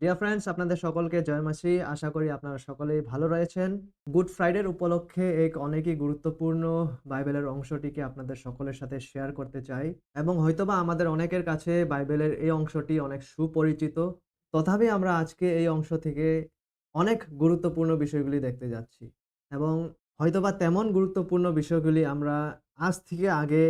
Dear friends, আপনাদের সকলকে জয় মাসি। আশা করি আপনারা সকলেই ভালো রয়েছেন। গুড ফ্রাইডের উপলক্ষে এক অনেকই গুরুত্বপূর্ণ বাইবেলের অংশটিকে আপনাদের সকলের সাথে শেয়ার করতে চাই এবং হয়তোবা আমাদের অনেকের কাছে বাইবেলের এই অংশটি অনেক সুপরিচিত। তথাপি আমরা আজকে এই অংশ থেকে অনেক গুরুত্বপূর্ণ বিষয়গুলি দেখতে যাচ্ছি এবং হয়তোবা তেমন গুরুত্বপূর্ণ বিষয়গুলি আমরা আজ থেকে আগে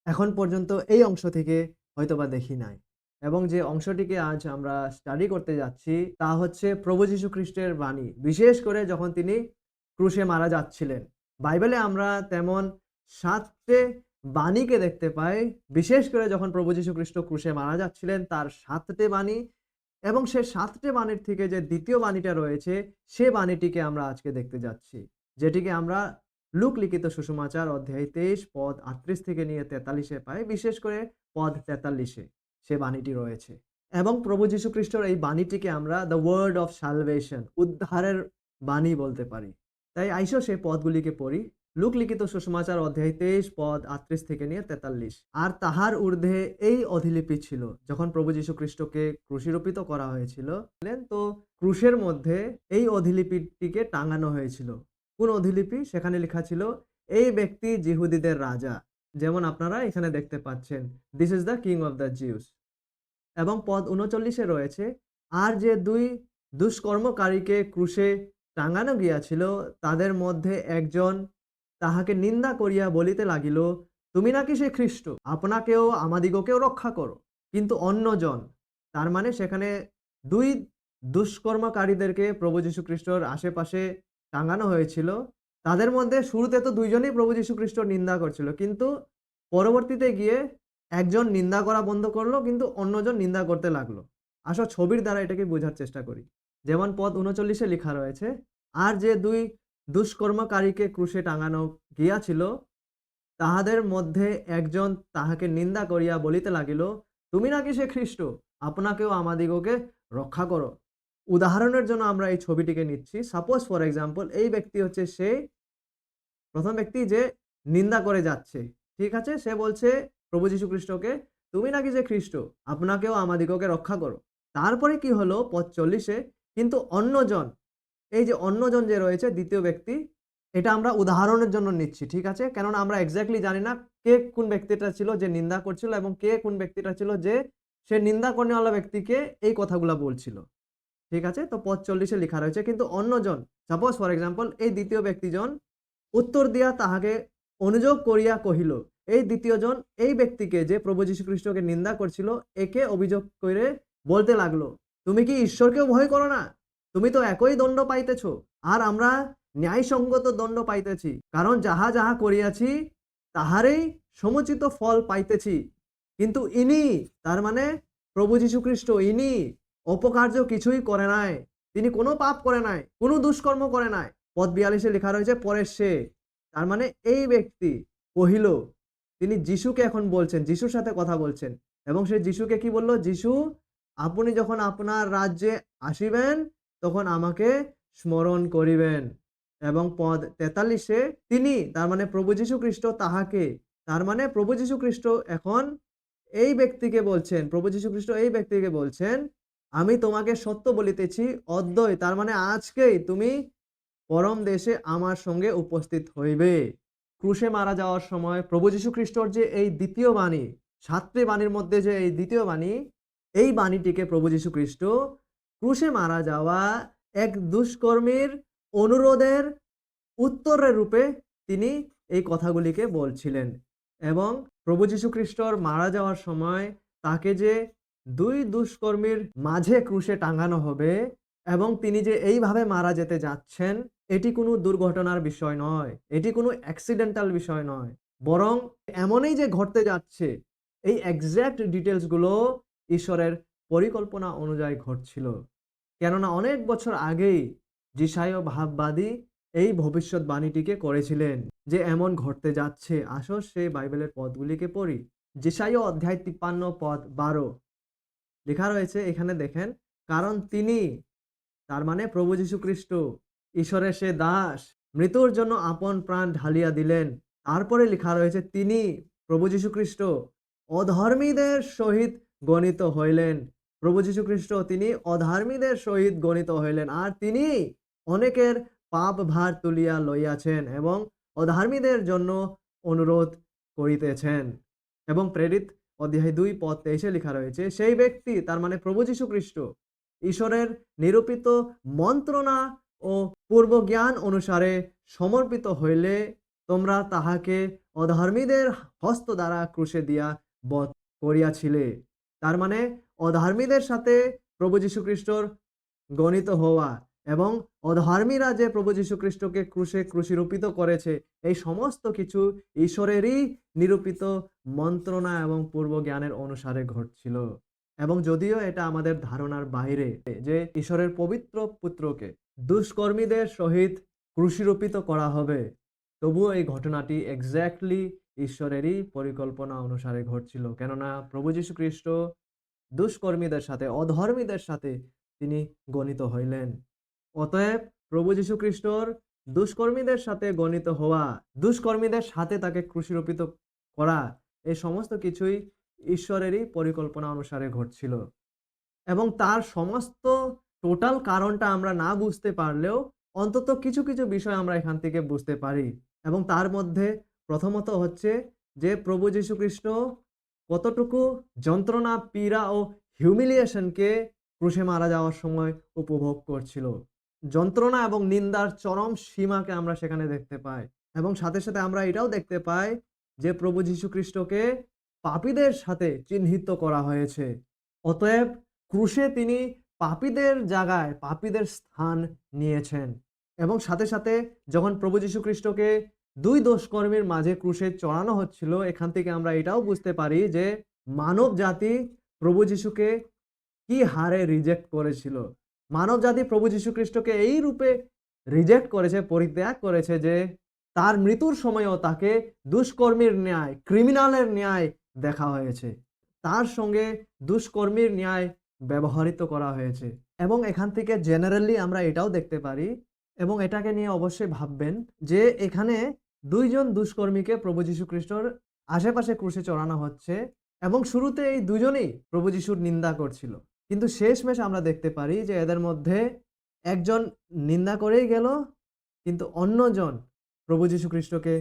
এখন পর্যন্ত এই অংশ থেকে হয়তোবা দেখি নাই। এবং যে অংশটিকে আজ আমরা স্টাডি করতে যাচ্ছি তা হচ্ছে প্রভু যীশু খ্রিস্টের বাণী। বিশেষ করে যখন তিনি ক্রুশে মারা যাচ্ছিলেন। বাইবেলে আমরা তেমন ৭ টে বাণীকে দেখতে পাই। বিশেষ করে যখন প্রভু যীশু খ্রিস্ট ক্রুশে মারা যাচ্ছিলেন তার ৭ টে বাণী এবং সে ৭ টে বাণীর থেকে যে দ্বিতীয় বাণীটা রয়েছে সে বাণীটিকে আমরা আজকে দেখতে যাচ্ছি। যেটিকে আমরা লুক লিখিত সুসমাচার অধ্যায় ২৩ পদ ৩৮ থেকে নিয়ে ৪৩ এ পাই। বিশেষ করে পদ ৪৩ এ সে বাণীটি রয়েছে। এবং প্রভু যীশু খ্রিস্টর এই বাণীটিকে আমরা দ্য ওয়ার্ড অফ সালভেশন, উদ্ধারের বাণী বলতে পারি। তাই আইসো সেই পদগুলিকে পড়ি। লুক লিখিত সুসমাচার অধ্যায় ২৩ পদ ৩৮ থেকে নিয়ে ৪৩। আর তাহার ঊর্ধ্বে এই অধিলিপি ছিল। যখন প্রভু যীশু খ্রিস্টকে ক্রুশিরোপিত করা হয়েছিল, তো ক্রুশের মধ্যে এই অধিলিপিটিকে টাঙানো হয়েছিল। কোন অধিলিপি? সেখানে লেখা ছিল, এই ব্যক্তি যিহুদীদের রাজা। যেমন আপনারা এখানে দেখতে পাচ্ছেন, this is the king of the Jews. এবং পদ ৩৯ এ রয়েছে, আর যে ২ দুষ্কর্মকারীকে ক্রুশে টাঙানো গিয়াছিল, তাদের মধ্যে একজন তাহাকে নিন্দা করিয়া বলিতে লাগিল, তুমি নাকি সে খ্রিস্ট? আপনাকেও আমাদিগকেও রক্ষা করো। কিন্তু অন্যজন, তার মানে সেখানে ২ দুষ্কর্মকারীদেরকে প্রভু যীশু খ্রিস্টর আশেপাশে টাঙানো হয়েছিল। তাদের মধ্যে শুরুতে তো ২ জনই প্রভু যীশু খ্রিস্টর নিন্দা করছিল। কিন্তু পরবর্তীতে গিয়ে একজন নিন্দা করা বন্ধ করলো, কিন্তু অন্যজন নিন্দা করতে লাগলো। আসো ছবির দ্বারা এটাকে বোঝার চেষ্টা করি। যেমন পদ ৩৯ এ লেখা রয়েছে, আর যে ২ দুষ্কর্মকারীকে ক্রুশে টাঙানো গিয়াছিল, তাহাদের মধ্যে একজন তাহাকে নিন্দা করিয়া বলিতে লাগিল, তুমি নাকি সে খ্রিস্ট? আপনাকেও আমাদিগকে রক্ষা করো। উদাহরণের জন্য আমরা এই ছবিটিকে নিচ্ছি। সাপোজ ফর এক্সাম্পল, এই ব্যক্তি হচ্ছে সে প্রথম ব্যক্তি যে নিন্দা করে যাচ্ছে। ঠিক আছে? সে বলছে প্রভু যীশু খ্রিস্টকে, তুমি নাকি যে খ্রিস্ট? আপনাকেও আমাদিগকে রক্ষা করো। তারপরে কি হলো পদ ৪০ এ, কিন্তু অন্যজন, এই যে অন্যজন যে রয়েছে দ্বিতীয় ব্যক্তি, এটা আমরা উদাহরণের জন্য নিচ্ছি। ঠিক আছে? কেননা আমরা এক্সাক্টলি জানি না কে কোন ব্যক্তিটা ছিল যে নিন্দা করছিল এবং কে কোন ব্যক্তিটা ছিল যে সে নিন্দা করনেওয়ালা ব্যক্তিকে এই কথাগুলা বলছিল। ঠিক আছে? তো পদ ৪০ এ লেখা রয়েছে, কিন্তু অন্যজন, সাপোজ ফর এক্সাম্পল, এই দ্বিতীয় ব্যক্তিজন উত্তর দিয়া তাহাকে অনুযোগ করিয়া কহিল, এই দ্বিতীয় জন এই ব্যক্তিকে যে প্রভু যীশু খ্রিস্টকে নিন্দা করছিল, একে অভিযোগ করে বলতে লাগলো, তুমি কি ঈশ্বরকেও ভয় করো না? তুমি তো একই দণ্ড পাইতেছ, আর আমরা ন্যায়সঙ্গত দণ্ড পাইতেছি। কারণ যাহা যাহা করিয়াছি তাহারই সমুচিত ফল পাইতেছি। কিন্তু ইনি, তার মানে প্রভু যীশু খ্রিস্ট, ইনি অপকার্য কিছুই করে নাই। তিনি কোনো পাপ করে নাই, কোনো দুষ্কর্ম করে নাই। পদ ৪২ এ লেখা রয়েছে, পরে সে, তার মানে এই ব্যক্তি কহিল, তিনি যিশুকে এখন বলছেন, যিশুর সাথে কথা বলছেন এবং সে যিশুকে কি বলল? যিশু, আপনি যখন আপনার রাজ্যে আসিবেন তখন আমাকে স্মরণ করিবেন। এবং পদ ৪৩ এ তিনি, তার মানে প্রভু যীশু খ্রিস্ট তাহাকে, তার মানে প্রভু যীশু খ্রিস্ট এখন এই ব্যক্তিকে বলছেন, প্রভু যীশু খ্রিস্ট এই ব্যক্তিকে বলছেন, আমি তোমাকে সত্য বলিতেছি, অদ্যই, তার মানে আজকেই তুমি পরম দেশে আমার সঙ্গে উপস্থিত হইবে। ক্রুশে মারা যাওয়ার সময় প্রভু যীশু খ্রিস্টর যে এই দ্বিতীয় বাণী, ৭ টি বাণীর মধ্যে যে এই দ্বিতীয় বাণী, এই বাণীটিকে প্রভু যীশু খ্রিস্ট ক্রুশে মারা যাওয়া এক দুষ্কর্মীর অনুরোধের উত্তরের রূপে তিনি এই কথাগুলিকে বলছিলেন। এবং প্রভু যীশু খ্রিস্টর মারা যাওয়ার সময় তাকে যে ২ দুষ্কর্মীর মাঝে ক্রুশে টাঙানো হবে এবং তিনি যে এইভাবে মারা যেতে যাচ্ছেন, এটি কোনো দুর্ঘটনার বিষয় নয়। এটি কোনো অ্যাক্সিডেন্টাল বিষয় নয়। বরং এমনই যে ঘটতে যাচ্ছে, এই এক্সাক্ট ডিটেইলস গুলো ঈশ্বরের পরিকল্পনা অনুযায়ী ঘটছিল। কেননা অনেক বছর আগেই যিশায় ভাববাদী এই ভবিষ্যৎবাণীটিকে করেছিলেন যে এমন ঘটতে যাচ্ছে। আসো সেই বাইবেলের পদগুলিকে পড়ি। যিশায় অধ্যায় ৫৩ পদ ১২ লেখা রয়েছে, এখানে দেখেন, কারণ তিনি, তার মানে প্রভু যীশু খ্রিস্ট, ঈশ্বরের সে দাস, মৃত্যুর জন্য আপন প্রাণ ঢালিয়া দিলেন। তারপরে লেখা রয়েছে, তিনি, প্রভু যীশু খ্রিস্ট, অধর্মীদের সহিত গণিত হইলেন প্রভু যীশু খ্রিস্ট তিনি অধর্মীদের সহিত গণিত হইলেন, আর তিনি অনেকের পাপ ভার তুলিয়া লইয়াছেন এবং অধর্মীদের জন্য অনুরোধ করিতেছেন। এবং প্রেরিত অধ্যায় 2 পদ 23 লেখা রয়েছে, সেই ব্যক্তি তার মানে প্রভু যীশু খ্রিস্ট ঈশ্বরের নিরূপিত মন্ত্রণা ও পূর্বজ্ঞান অনুসারে সমর্পিত হইলে তোমরা তাহাকে অধর্মীদের হস্ত দ্বারা ক্রুশে দিয়া বধ করিয়াছিলে। তার মানে অধর্মীদের সাথে প্রভু যীশু খ্রিস্টর গণিত হওয়া এবং অধর্মীরা যে প্রভু যীশু খ্রিস্টকে ক্রুশে ক্রুশিরূপিত করেছে, এই সমস্ত কিছু ঈশ্বরেরই নিরূপিত মন্ত্রণা এবং পূর্ব জ্ঞানের অনুসারে ঘটছিল। এবং যদিও এটা আমাদের ধারণার বাইরে যে ঈশ্বরের পবিত্র পুত্রকে দুষ্কর্মীদের সহিত ক্রুশিরূপিত করা হবে, তবুও এই ঘটনাটি এক্স্যাক্টলি ঈশ্বরেরই পরিকল্পনা অনুসারে ঘটছিল। কেননা প্রভু যীশু খ্রিস্ট দুষ্কর্মীদের সাথে, অধর্মীদের সাথে তিনি গণিত হইলেন। অতএব প্রভু যীশু খ্রিস্টর দুষ্কর্মীদের সাথে গণিত হওয়া, দুষ্কর্মীদের সাথে তাকে ক্রুশিরূপিত করা, এই সমস্ত কিছুই ঈশ্বরেরই পরিকল্পনা অনুসারে ঘটছিল। এবং তার সমস্ত টোটাল কারণটা আমরা না বুঝতে পারলেও অন্তত কিছু কিছু বিষয় আমরা এখান থেকে বুঝতে পারি। এবং তার মধ্যে প্রথমত হচ্ছে যে প্রভু যীশু খ্রিস্ট কতটুকু যন্ত্রণা, পীড়া ও হিউমিলিয়েশনকে ক্রুশে মারা যাওয়ার সময় উপভোগ করছিল। যন্ত্রণা এবং নিন্দার চরম সীমাকে আমরা সেখানে দেখতে পাই। এবং সাথে সাথে আমরা এটাও দেখতে পাই যে প্রভু যীশু খ্রিস্টকে পাপীদের সাথে চিহ্নিত করা হয়েছে। অতএব ক্রুশে তিনি পাপীদের জায়গায় পাপীদের স্থান নিয়েছেন। এবং সাথে সাথে যখন প্রভু যীশু খ্রিস্টকে দুই দোষকর্মীর মাঝে ক্রুশে চড়ানো হচ্ছিল, এখান থেকে আমরা এটাও বুঝতে পারি যে মানব জাতি প্রভু যীশুকে কি হারে রিজেক্ট করেছিল। মানব জাতি প্রভু যীশু খ্রিস্টকে এই রূপে রিজেক্ট করেছে, পরিত্যাগ করেছে যে তার মৃত্যুর সময়ও তাকে দুষ্কর্মীর ন্যায়, ক্রিমিনালের ন্যায় দেখা হয়েছে। তার সঙ্গে দুষ্কর্মীর ন্যায় ব্যবহৃত করা হয়েছে। এবং এখান থেকে জেনারেলি আমরা এটাও দেখতে পারি এবং এটাকে নিয়ে অবশ্যই ভাববেন যে এখানে দুইজন দুষ্কর্মীকে প্রভু যীশু খ্রিস্টর আশেপাশে ক্রুশে চড়ানো হচ্ছে এবং শুরুতে এই দুজনেই প্রভু যীশুর নিন্দা করছিল, কিন্তু শেষমেশ আমরা দেখতে পারি যে এদের মধ্যে একজন নিন্দা করেই গেল, কিন্তু অন্যজন প্রভু যীশু খ্রিস্টকে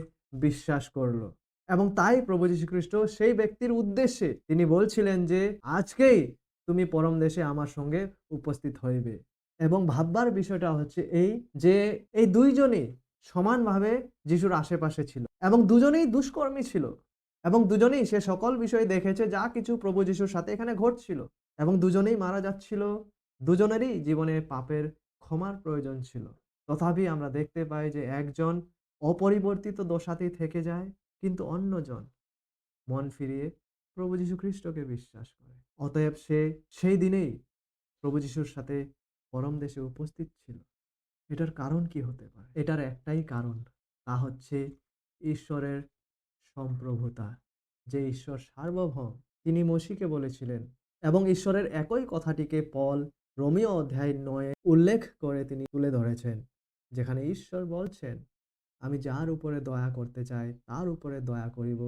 বিশ্বাস করলো। এবং তাই প্রভু যীশু খ্রিস্ট সেই ব্যক্তির উদ্দেশ্যে তিনি বলছিলেন যে আজকেই তুমি পরম দেশে আমার সঙ্গে উপস্থিত হইবে। এবং ভাববার বিষয়টা হচ্ছে এই যে এই দুইজনই সমানভাবে যিশুর আশেপাশে ছিল এবং দুজনেই দুষ্কর্মী ছিল এবং দুজনেই সে সকল বিষয় দেখেছে যা কিছু প্রভু যিশুর সাথে এখানে ঘটছিল এবং দুজনেই মারা যাচ্ছিল। দুজনেরই জীবনে পাপের ক্ষমার প্রয়োজন ছিল। তথাপি আমরা দেখতে পাই যে একজন অপরিবর্তিত দশাতেই থেকে যায়, কিন্তু অন্যজন মন ফিরিয়ে প্রভু যীশু খ্রিস্টকে বিশ্বাস করে। অতএব সে সেই দিনেই প্রভু যিশুর সাথে পরম দেশে উপস্থিত ছিল। এটার কারণ কি হতে পারে? এটার একটাই কারণ, তা হচ্ছে ঈশ্বরের সম্প্রভুতা। যে ঈশ্বর সার্বভৌম, তিনি মসিকে বলেছিলেন এবং ঈশ্বরের একই কথাটিকে পল রোমীয় অধ্যায় 9 উল্লেখ করে তিনি তুলে ধরেছেন, যেখানে ঈশ্বর বলছেন, আমি যার উপরে দয়া করতে চাই তার উপরে দয়া করিব,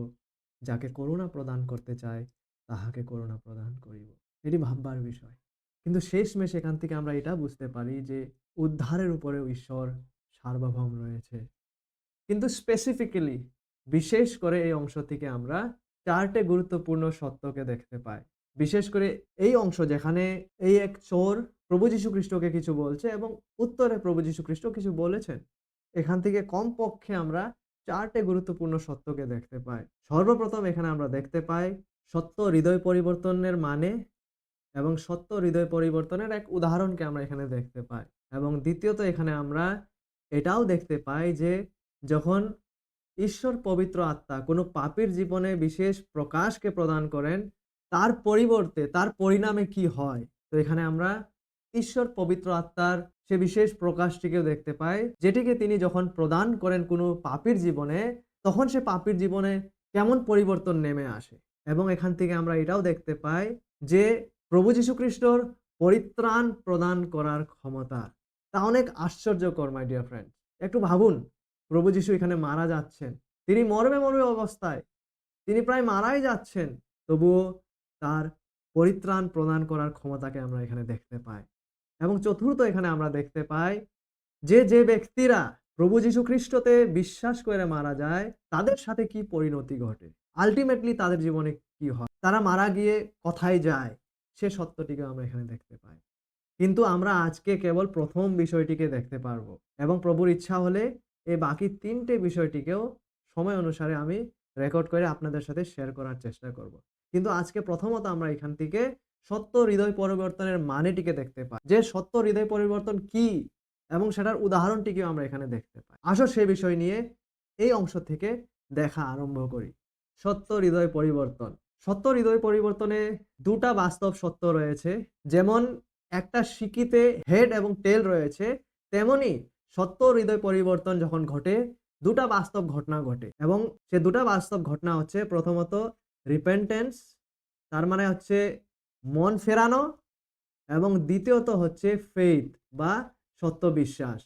যাকে করুণা প্রদান করতে চাই তাহাকে করুণা প্রদান করিব। এটি ভাববার বিষয়। কিন্তু শেষমেশ এখান থেকে আমরা এটা বুঝতে পারি যে উদ্ধারের উপরেও ঈশ্বর সার্বভৌম রয়েছে। কিন্তু স্পেসিফিক্যালি বিশেষ করে এই অংশ থেকে আমরা 4টে গুরুত্বপূর্ণ সত্যকে দেখতে পাই। বিশেষ করে এই অংশ যেখানে এই এক চোর প্রভু যীশু খ্রিস্টকে কিছু বলছে এবং উত্তরে প্রভু যীশু খ্রিস্ট কিছু বলেছেন। এখান থেকে কমপক্ষে আমরা 4টে গুরুত্বপূর্ণ সত্যকে দেখতে পাই। সর্বপ্রথম এখানে আমরা দেখতে পাই সত্য হৃদয় পরিবর্তনের মানে এবং সত্য হৃদয় পরিবর্তনের এক উদাহরণকে আমরা এখানে দেখতে পাই। এবং দ্বিতীয়ত এখানে আমরা এটাও দেখতে পাই যে যখন ঈশ্বর পবিত্র আত্মা কোনো পাপীর জীবনে বিশেষ প্রকাশকে প্রদান করেন, তার পরিবর্তে তার পরিণামে কি হয়। তো এখানে আমরা ঈশ্বর পবিত্র আত্মার সে বিশেষ প্রকাশটিকেও দেখতে পাই, যেটিকে তিনি যখন প্রদান করেন কোনো পাপীর জীবনে, তখন সে পাপীর জীবনে কেমন পরিবর্তন নেমে আসে। এবং এখান থেকে আমরা এটাও দেখতে পাই যে প্রভু যীশু খ্রিস্টর পরিত্রাণ প্রদান করার ক্ষমতা, তা অনেক আশ্চর্যকর। মাই ডিয়ার ফ্রেন্ড, একটু ভাবুন, প্রভু যীশু এখানে মারা যাচ্ছেন, তিনি মরবে মরবে অবস্থায়, তিনি প্রায় মারাই যাচ্ছেন, তবুও তার পরিত্রাণ প্রদান করার ক্ষমতাকে আমরা এখানে দেখতে পাই। এবং চতুর্থ এখানে আমরা দেখতে পাই যে ব্যক্তিরা প্রভু যীশু খ্রিস্টতে বিশ্বাস করে মারা যায়, তাদের সাথে কি পরিণতি ঘটে? আল্টিমেটলি তাদের জীবনে কি হয়? তারা মারা গিয়ে কোথায় যায়? সে সত্যটিকে আমরা এখানে দেখতে পাই। কিন্তু আমরা আজকে কেবল ১ম বিষয়টিকে দেখতে পারবো এবং প্রভুর ইচ্ছা হলে এই বাকি ৩ টে বিষয়টিকেও সময় অনুসারে আমি রেকর্ড করে আপনাদের সাথে শেয়ার করার চেষ্টা করব। কিন্তু আজকে প্রথমত আমরা এখান থেকে সত্য হৃদয় পরিবর্তনের মানেটিকে দেখতে পাই। যে সত্য হৃদয় পরিবর্তন কি এবং সেটার উদাহরণটিকেও আমরা এখানে দেখতে পাই। আসো সেই বিষয় নিয়ে এই অংশ থেকে দেখা আরম্ভ করি। সত্য হৃদয় পরিবর্তন। সত্য হৃদয় পরিবর্তনে ২ টা বাস্তব সত্য রয়েছে। যেমন একটা সিকিতে হেড এবং টেল রয়েছে, তেমনি সত্য হৃদয় পরিবর্তন যখন ঘটে ২ টা বাস্তব ঘটনা ঘটে এবং সে ২ টা বাস্তব ঘটনা হচ্ছে প্রথমত রিপেন্টেন্স, তার মানে হচ্ছে মন ফেরানো, এবং দ্বিতীয়ত হচ্ছে ফেইথ বা সত্য বিশ্বাস।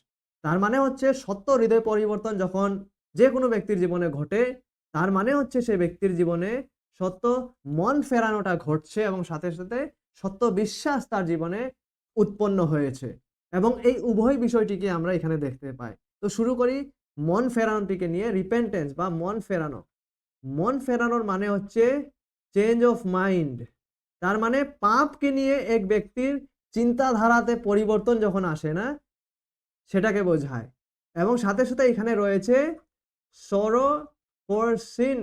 তার মানে হচ্ছে সত্য হৃদয় পরিবর্তন যখন যেকোনো ব্যক্তির জীবনে ঘটে, তার মানে হচ্ছে সে ব্যক্তির জীবনে সত্য মন ফেরানোটা ঘটছে এবং সাথে সত্য বিশ্বাস তার জীবনে উৎপন্ন হয়েছে। এবং এই উভয় বিষয়টিকে আমরা এখানে দেখতে পাই। তো শুরু করি মন ফেরানোটিকে নিয়ে। রিপেন্টেন্স বা মন ফেরানো। মন ফেরানোর মানে হচ্ছে চেঞ্জ অফ মাইন্ড। তার মানে পাপকে নিয়ে এক ব্যক্তির চিন্তাধারাতে পরিবর্তন যখন আসে না, সেটাকে বোঝায়। এবং সাথে এখানে রয়েছে সরো ফর সিন।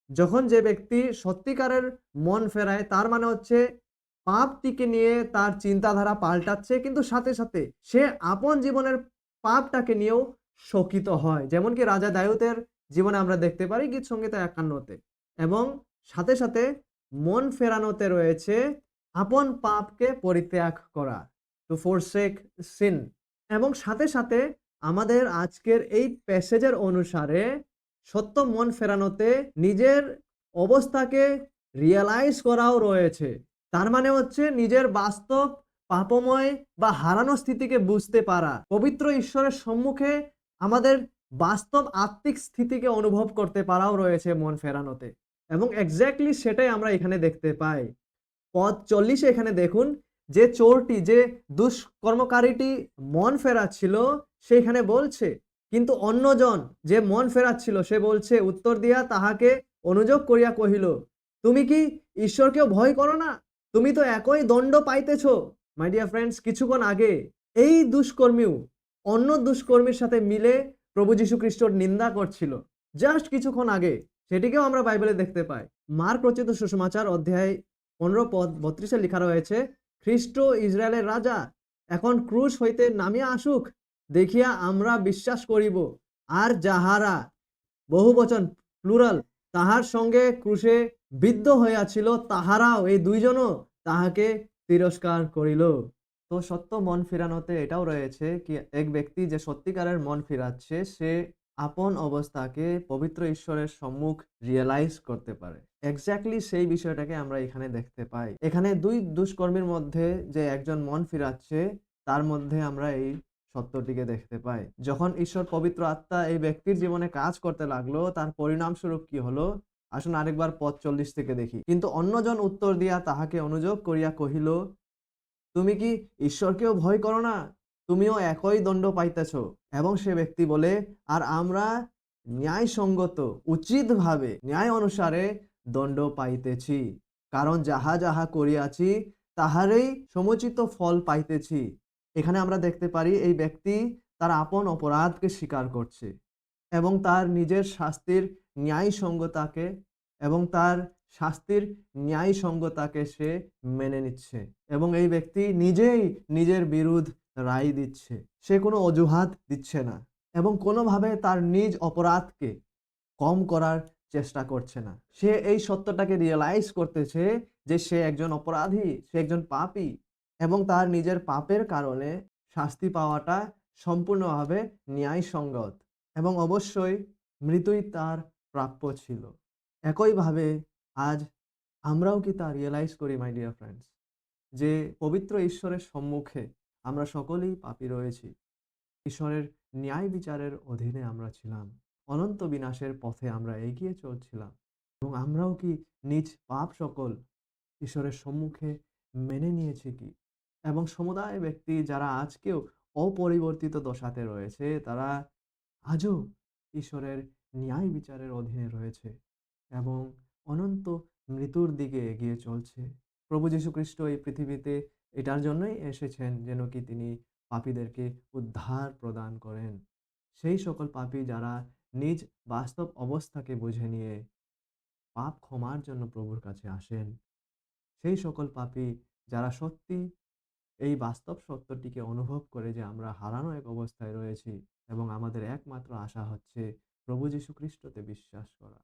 যখন যে ব্যক্তি সত্যিকারের মন ফেরায়, তার মানে হচ্ছে পাপটিকে নিয়ে তার চিন্তাধারা পাল্টাচ্ছে, কিন্তু সাথে সে আপন জীবনের পাপটাকে নিয়েও শোকিত হয়। যেমন কি রাজা দাউদের জীবনে আমরা দেখতে পারি গীত সংহিতা ৫১ তে। এবং সাথে মন ফেরানোতে রয়েছে আপন পাপকে পরিত্যাগ করা, টু ফরসেক সিন। এবং সাথে আমাদের আজকের এই প্যাসেজের অনুসারে সত্য মন ফেরানোতে নিজের অবস্থাকে রিয়ালাইজ করাও রয়েছে। তার মানে হচ্ছে নিজের বাস্তব পাপময় বা হারানো স্থিতিকে বুঝতে পারা। পবিত্র ঈশ্বরের সম্মুখে আমাদের বাস্তব আত্মিক স্থিতিকে অনুভব করতে পারাও রয়েছে মন ফেরানোতে। এবং এক্সাক্টলি সেটাই আমরা এখানে দেখতে পাই। পদ ৪০ এ এখানে দেখুন যে চোরটি, যে দুষ্কর্মকারীটি মন ফেরাচ্ছিল, সে এখানে বলছে, কিন্তু অন্যজন যে মন ফেরাচ্ছিল সে বলছে, উত্তর দিয়া তাহাকে অনুযোগ করিয়া কহিল, তুমি কি ঈশ্বরকেও ভয় করো না? তুমি তো একই দণ্ড পাইতেছ। মাই ডিয়ার ফ্রেন্ডস, কিছুক্ষণ আগে এই দুষ্কর্মীও অন্য দুষ্কর্মীর সাথে মিলে প্রভু যীশু খ্রিস্টর নিন্দা করছিল। জাস্ট কিছুক্ষণ আগে। সেটিকেও আমরা বাইবেলে দেখতে পাই। মার্ক রচিত সুসমাচার অধ্যায় ১৫ পদ ৩২ এ লেখা রয়েছে, খ্রিস্ট ইসরায়েলের রাজা এখন ক্রুশ হইতে নামিয়া আসুক দেখিয়া আমরা বিশ্বাস করিব। আর যাহারা, বহুবচন প্লুরাল, তাহার সঙ্গে ক্রুশে বিদ্ধ হইয়াছিল, তাহারাও, এই দুইজনও তাহাকে তিরস্কার করিল। তো সত্য মন ফিরানোতে এটাও রয়েছে কি এক ব্যক্তি যে সত্যিকারের মন ফিরাচ্ছে, সে আপন অবস্থাকে পবিত্র ঈশ্বরের সম্মুখ রিয়ালাইজ করতে পারে। এক্স্যাক্টলি সেই বিষয়টাকে আমরা এখানে দেখতে পাই। এখানে ২ দুষ্কর্মীর মধ্যে যে একজন মন ফিরাচ্ছে, তার মধ্যে আমরা এই সত্যটিকে দেখতে পাই। যখন ঈশ্বর পবিত্র আত্মা এই ব্যক্তির জীবনে কাজ করতে লাগলো, তার পরিণামস্বরূপ কি হলো? আসুন আরেকবার পদ ৪০ থেকে দেখি। কিন্তু অন্যজন উত্তর দিয়া তাহাকে অনুযোগ করিয়া কহিল, তুমি কি ঈশ্বরকেও ভয় করো না? তুমিও একই দণ্ড পাইতেছ। এবং সে ব্যক্তি বলে, আর আমরা ন্যায়সঙ্গত উচিতভাবে ন্যায় অনুসারে দণ্ড পাইতেছি। কারণ যাহা করিয়াছি তাহারই সমুচিত ফল পাইতেছি। এখানে আমরা দেখতে পারি এই ব্যক্তি তার আপন অপরাধকে স্বীকার করছে এবং তার নিজের শাস্তির ন্যায়সঙ্গতাকে এবং তার শাস্তির ন্যায়সঙ্গতাকে সে মেনে নিচ্ছে এবং এই ব্যক্তি নিজেই নিজের বিরুদ্ধ রায় দিচ্ছে। সে কোনো অজুহাত দিচ্ছে না এবং কোনোভাবে তার নিজ অপরাধকে কম করার চেষ্টা করছে না। সে এই সত্যটাকে রিয়ালাইজ করতেছে যে সে একজন অপরাধী, সে একজন পাপী এবং তার নিজের পাপের কারণে শাস্তি পাওয়াটা সম্পূর্ণভাবে ন্যায়সঙ্গত এবং অবশ্যই মৃত্যুই তার প্রাপ্য ছিল। একইভাবে আজ আমরাও কি তা রিয়ালাইজ করি মাই ডিয়ার ফ্রেন্ডস? যে পবিত্র ঈশ্বরের সম্মুখে আমরা সকলেই পাপী রয়েছি। ঈশ্বরের ন্যায় বিচারের অধীনে আমরা ছিলাম। অনন্ত বিনাশের পথে আমরা এগিয়ে চলছিলাম এবং আমরাও কি নিজ পাপ সকল ঈশ্বরের সম্মুখে মেনে নিয়েছে কি? এবং সমুদায় ব্যক্তি যারা আজকেও অপরিবর্তিত দশাতে রয়েছে, তারা আজও ঈশ্বরের ন্যায় বিচারের অধীনে রয়েছে এবং অনন্ত মৃত্যুর দিকে এগিয়ে চলছে। প্রভু যীশু খ্রিস্ট এই পৃথিবীতে এটার জন্যই এসেছেন যেন কি তিনি পাপীদেরকে উদ্ধার প্রদান করেন। সেই সকল পাপী যারা নিজ বাস্তব অবস্থাকে বুঝে নিয়ে পাপ ক্ষমার জন্য প্রভুর কাছে আসেন। সেই সকল পাপী যারা সত্যি এই বাস্তব সত্যটিকে অনুভব করে যে আমরা হারানো এক অবস্থায় রয়েছি এবং আমাদের একমাত্র আশা হচ্ছে প্রভু যীশু খ্রিস্টতে বিশ্বাস করা।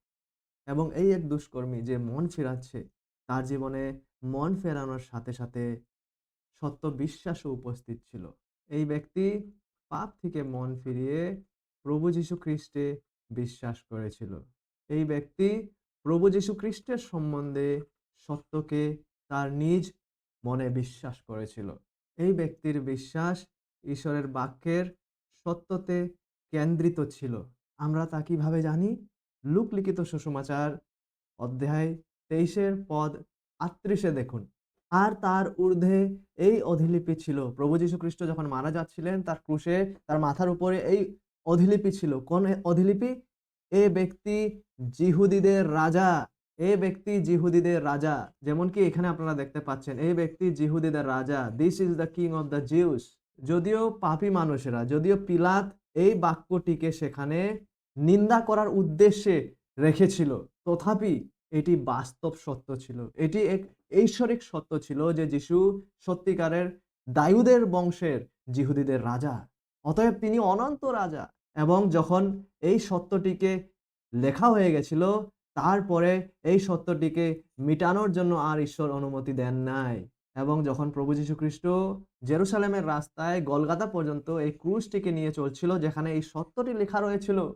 এবং এই এক দুষ্কর্মী যে মন ফেরাচ্ছে, তার জীবনে মন ফেরানোর সাথে, সাথে সত্য বিশ্বাসও উপস্থিত ছিল। এই ব্যক্তি পাপ থেকে মন ফিরিয়ে প্রভু যীশু খ্রিস্টে বিশ্বাস করেছিল। এই ব্যক্তি প্রভু যীশু খ্রিস্টের সম্বন্ধে সত্যকে তার নিজ মনে বিশ্বাস করেছিল। এই ব্যক্তির বিশ্বাস ঈশ্বরের বাক্যের সত্যতে কেন্দ্রিত ছিল। আমরা তা কিভাবে জানি? লূক লিখিত সুসমাচার অধ্যায় ২৩ এর পদ ৩৮ এ দেখুন। আর তার ঊর্ধ্বে এই অধিলিপি ছিল। প্রভু যীশু খ্রিস্ট যখন মারা যাচ্ছিলেন তার ক্রুশে তার মাথার উপরে এই অধিলিপি ছিল। কোন অধিলিপি? এ ব্যক্তি যিহুদীদের রাজা। এ ব্যক্তি যিহুদীদের রাজা। যেমন কি এখানে আপনারা দেখতে পাচ্ছেন, এই ব্যক্তি যিহুদীদের রাজা। This is the king of the Jews. যদিও পাপী মানুষেরা, যদিও পিলাত এই বাক্যটিকে সেখানে নিন্দা করার উদ্দেশ্যে রেখেছিল, তথাপি এটি বাস্তব সত্য ছিল। এটি এক ঐশ্বরিক সত্য ছিল যে যিশু সত্যিকারের দাউদের বংশের যিহুদীদের রাজা। অতএব তিনি অনন্ত রাজা। এবং যখন এই সত্যটিকে লেখা হয়ে গেছিল, তারপরে এই সত্যটিকে মিটানোর জন্য আর ঈশ্বর অনুমতি দেন নাই। এবং যখন প্রভু যীশু খ্রিস্ট জেরুসালেমের রাস্তায় গলগাথা পর্যন্ত এই ক্রুশটিকে নিয়ে চলছিল, যেখানে এই সত্যটি লেখা রয়েছিল,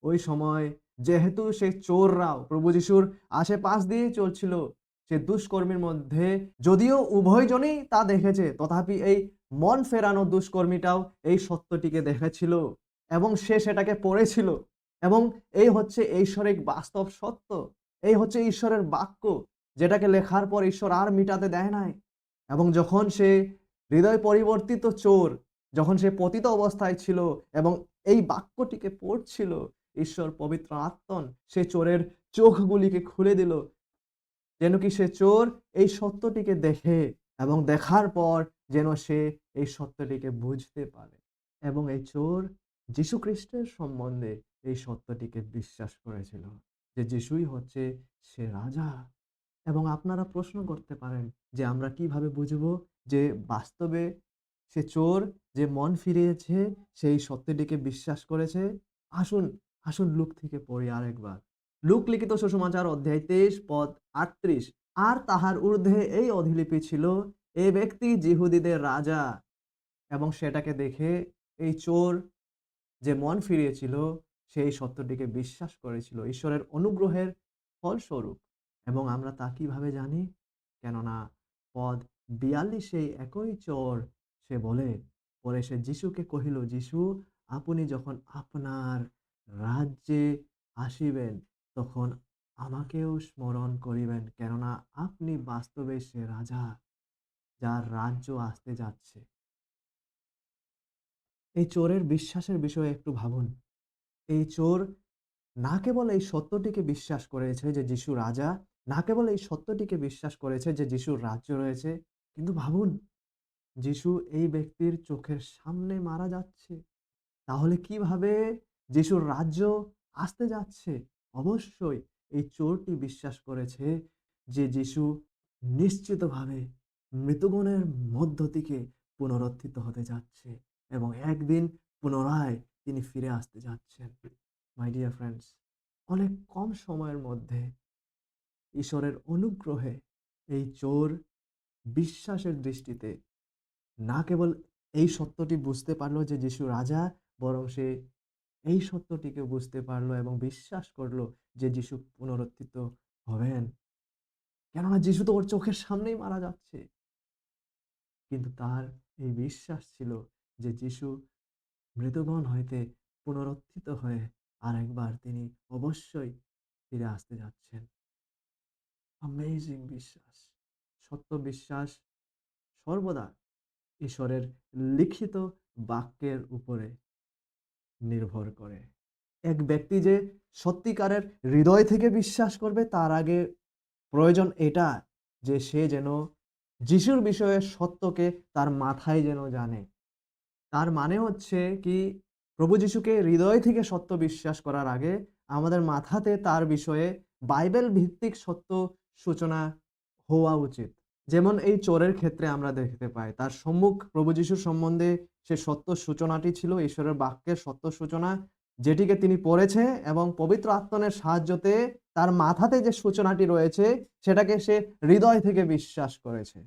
ওই সময় যেহেতু সেই চোররাও প্রভু যীশুর আশেপাশ দিয়েই চলছিল, সে দুষ্কর্মীর মধ্যে যদিও উভয়জনেই তা দেখেছে, তথাপি এই মন ফেরানো দুষ্কর্মীটাও এই সত্যটিকে দেখেছিল এবং সে সেটাকে পড়েছিল। এবং এই হচ্ছে ঐশ্বরিক বাস্তব সত্য। এই হচ্ছে ঈশ্বরের বাক্য, যেটাকে লেখার পর ঈশ্বর আর মিটাতে দেয় নাই। এবং যখন সে হৃদয় পরিবর্তিত চোর, যখন সে পতিত অবস্থায় ছিল এবং এই বাক্যটিকে পড়ছিল, ঈশ্বর পবিত্র আত্মন সে চোরের চোখগুলিকে খুলে দিল, যেন কি সে চোর এই সত্যটিকে দেখে এবং দেখার পর যেন সে এই সত্যটিকে বুঝতে পারে। এবং এই চোর যীশু খ্রিস্টের সম্বন্ধে এই সত্যটিকে বিশ্বাস করেছিল যে যিশুই হচ্ছে সে রাজা। এবং আপনারা প্রশ্ন করতে পারেন যে আমরা কিভাবে বুঝবো যে বাস্তবে সে চোর যে মন ফিরিয়েছে, সেই সত্যটিকে বিশ্বাস করেছে? আসুন, আসুন লূক থেকে পড়ি আরেকবার। লূক লিখিত সুসমাচার অধ্যায় ২৩ পদ ৩৮। আর তাহার ঊর্ধ্বে এই অধিলিপি ছিল, এ ব্যক্তি যিহুদীদের রাজা। এবং সেটাকে দেখে এই চোর যে মন ফিরিয়েছিল, সেই সত্যটিকে বিশ্বাস করেছিল ঈশ্বরের অনুগ্রহের ফলস্বরূপ। এবং আমরা তা কিভাবে জানি? কেননা পদ ৪২ এই একই চোর সে বলে, পরে সে যিশুকে কহিল, যিশু, আপনি যখন আপনার রাজ্যে আসিবেন, তখন আমাকেও স্মরণ করিবেন, কেননা আপনি বাস্তবে সে রাজা যার রাজ্য আসতে যাচ্ছে। এই চোরের বিশ্বাসের বিষয়ে একটু ভাবুন। এই চোর না কেবল এই সত্যটিকে বিশ্বাস করেছে যে যিশু রাজা, না কেবল এই সত্যটিকে বিশ্বাস করেছে যে যিশুর রাজ্য রয়েছে, কিন্তু ভাবুন, যিশু এই ব্যক্তির চোখের সামনে মারা যাচ্ছে। তাহলে কিভাবে যিশুর রাজ্য আসতে যাচ্ছে? অবশ্যই এই চোরটি বিশ্বাস করেছে যে যিশু নিশ্চিতভাবে মৃতগণের মধ্য থেকে পুনরুত্থিত হতে যাচ্ছে এবং একদিন পুনরায় তিনি ফিরে আসতে যাচ্ছেন। মাই ডিয়ার ফ্রেন্ডস, অনেক কম সময়ের মধ্যে ঈশ্বরের অনুগ্রহে এই চোর বিশ্বাসের দৃষ্টিতে না কেবল এই সত্যটি বুঝতে পারল যে যিশু রাজা, বরং সে এই সত্যটিকে বুঝতে পারলো এবং বিশ্বাস করলো যে যিশু পুনরুত্থিত হবেন। কেননা যিশু তো ওর চোখের সামনেই মারা যাচ্ছে। কিন্তু তার এই বিশ্বাস ছিল যে যিশু মৃতগণ হইতে পুনরুত্থিত হয়ে আরেকবার তিনি অবশ্যই ফিরে আসতে যাচ্ছেন। অ্যামেজিং বিশ্বাস। সত্য বিশ্বাস সর্বদা ঈশ্বরের লিখিত বাক্যের উপরে নির্ভর করে। এক ব্যক্তি যে সত্যিকারের হৃদয় থেকে বিশ্বাস করবে তার আগে প্রয়োজন এটা যে সে যেন যিশুর বিষয়ে সত্যকে তার মাথায় যেন জানে। তার মানে হচ্ছে কি প্রভু যিশুকে হৃদয় থেকে সত্য বিশ্বাস করার আগে আমাদের মাথাতে তার বিষয়ে বাইবেল ভিত্তিক সত্য সূচনা হওয়া উচিত। যেমন এই চোরের ক্ষেত্রে আমরা দেখতে পাই। তার সম্মুখ প্রভু যিশুর সম্বন্ধে সে সত্য সূচনাটি ছিল ঈশ্বরের বাক্যের সত্য সূচনা যেটিকে তিনি পড়েছে এবং পবিত্র আত্মার সাহায্যতে তার মাথাতে যে সূচনাটি রয়েছে সেটাকে সে হৃদয় থেকে বিশ্বাস করেছে।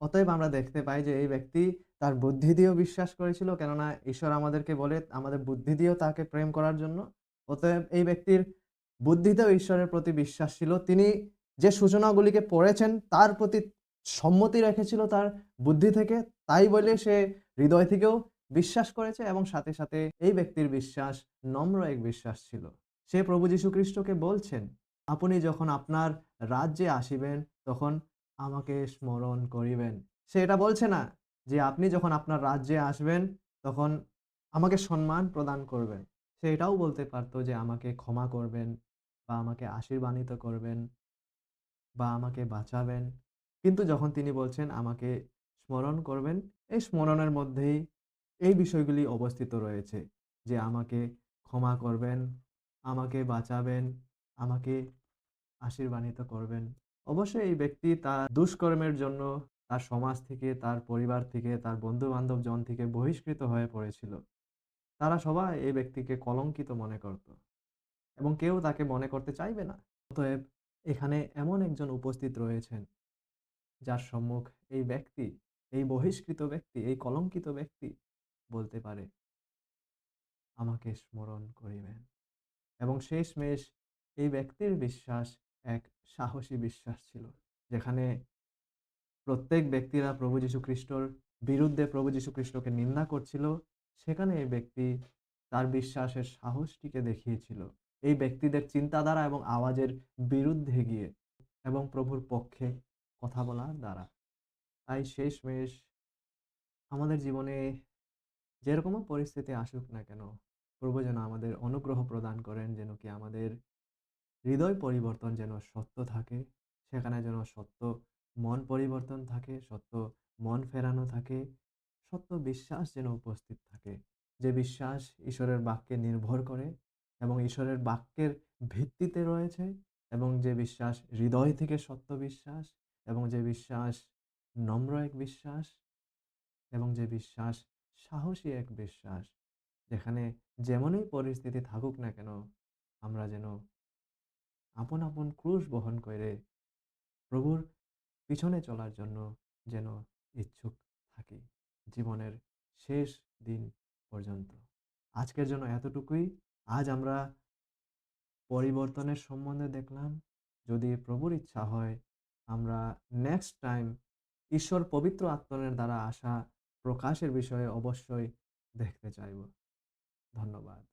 অতএব আমরা দেখতে পাই যে এই ব্যক্তি তার বুদ্ধি দিয়েও বিশ্বাস করেছিল কেননা ঈশ্বর আমাদেরকে বলে আমাদের বুদ্ধি দিয়েও তাকে প্রেম করার জন্য। অতএব এই ব্যক্তির বুদ্ধিতেও ঈশ্বরের প্রতি বিশ্বাস ছিল। তিনি যে সূচনাগুলিকে পড়েছেন তার প্রতি সম্মতি রেখেছিল তার বুদ্ধি থেকে। তাই বলে সে হৃদয় থেকেও বিশ্বাস করেছে এবং সাথে, সাথে এই ব্যক্তির বিশ্বাস নম্র এক বিশ্বাস ছিল। সে প্রভু যীশু খ্রিস্টকে বলছেন, "আপনি যখন আপনার রাজ্যে আসিবেন তখন আমাকে স্মরণ করিবেন।" সে এটা বলছে না যে আপনি যখন আপনার রাজ্যে আসবেন তখন আমাকে সম্মান প্রদান করবেন। সে এটাও বলতে পারত যে আমাকে ক্ষমা করবেন বা আমাকে আশীর্বাদিত করবেন বা আমাকে বাঁচাবেন। কিন্তু যখন তিনি বলছেন আমাকে স্মরণ করবেন, এই স্মরণের মধ্যেই এই বিষয়গুলি অবস্থিত রয়েছে যে আমাকে ক্ষমা করবেন, আমাকে বাঁচাবেন, আমাকে আশীর্বাদিত করবেন। অবশ্যই এই ব্যক্তি তার দুষ্কর্মের জন্য তার সমাজ থেকে, তার পরিবার থেকে, তার বন্ধু-বান্ধব জন থেকে বহিষ্কৃত হয়ে পড়েছিল। তারা সবাই এই ব্যক্তিকে কলঙ্কিত মনে করত এবং কেউ তাকে মনে করতে চাইবে না। অতএব এখানে এমন একজন উপস্থিত রয়েছেন যার সম্মুখ এই ব্যক্তি, এই বহিষ্কৃত ব্যক্তি, এই কলঙ্কিত ব্যক্তি বলতে পারে, "আমাকে স্মরণ করিবেন।" এবং শেষমেষ এই ব্যক্তির বিশ্বাস এক সাহসী বিশ্বাস ছিল। যেখানে প্রত্যেক ব্যক্তিরা প্রভু যীশু খ্রিস্টর বিরুদ্ধে প্রভু যীশু খ্রিস্টকে নিন্দা করছিল, সেখানে এই ব্যক্তি তার বিশ্বাসের সাহসটিকে দেখিয়েছিল। এই ব্যক্তিদের চিন্তাধারা এবং আওয়াজের বিরুদ্ধে গিয়ে এবং প্রভুর পক্ষে কথা বলার দ্বারা। তাই শেষমেষ আমাদের জীবনে যেরকমও পরিস্থিতি আসুক না কেন, প্রভু যেন আমাদের অনুগ্রহ প্রদান করেন যেন কি আমাদের হৃদয় পরিবর্তন যেন সত্য থাকে, সেখানে যেন সত্য মন পরিবর্তন থাকে, সত্য মন ফেরানো থাকে, সত্য বিশ্বাস যেন উপস্থিত থাকে। যে বিশ্বাস ঈশ্বরের বাক্যে নির্ভর করে এবং ঈশ্বরের বাক্যের ভিত্তিতে রয়েছে এবং যে বিশ্বাস হৃদয় থেকে সত্য বিশ্বাস এবং যে বিশ্বাস নম্র এক বিশ্বাস এবং যে বিশ্বাস সাহসী এক বিশ্বাস। যেখানে যেমনই পরিস্থিতি থাকুক না কেন, আমরা যেন আপন, আপন ক্রুশ বহন করে প্রভুর পিছনে চলার জন্য যেন ইচ্ছুক থাকি জীবনের শেষ দিন পর্যন্ত। আজকের জন্য এতটুকুই। আজ আমরা পরিবর্তনের সম্বন্ধে দেখলাম। যদি প্রভুর ইচ্ছা হয় আমরা নেক্সট টাইম ঈশ্বর পবিত্র আত্মার দ্বারা আসা প্রকাশের বিষয়ে অবশ্যই দেখতে চাইব। ধন্যবাদ।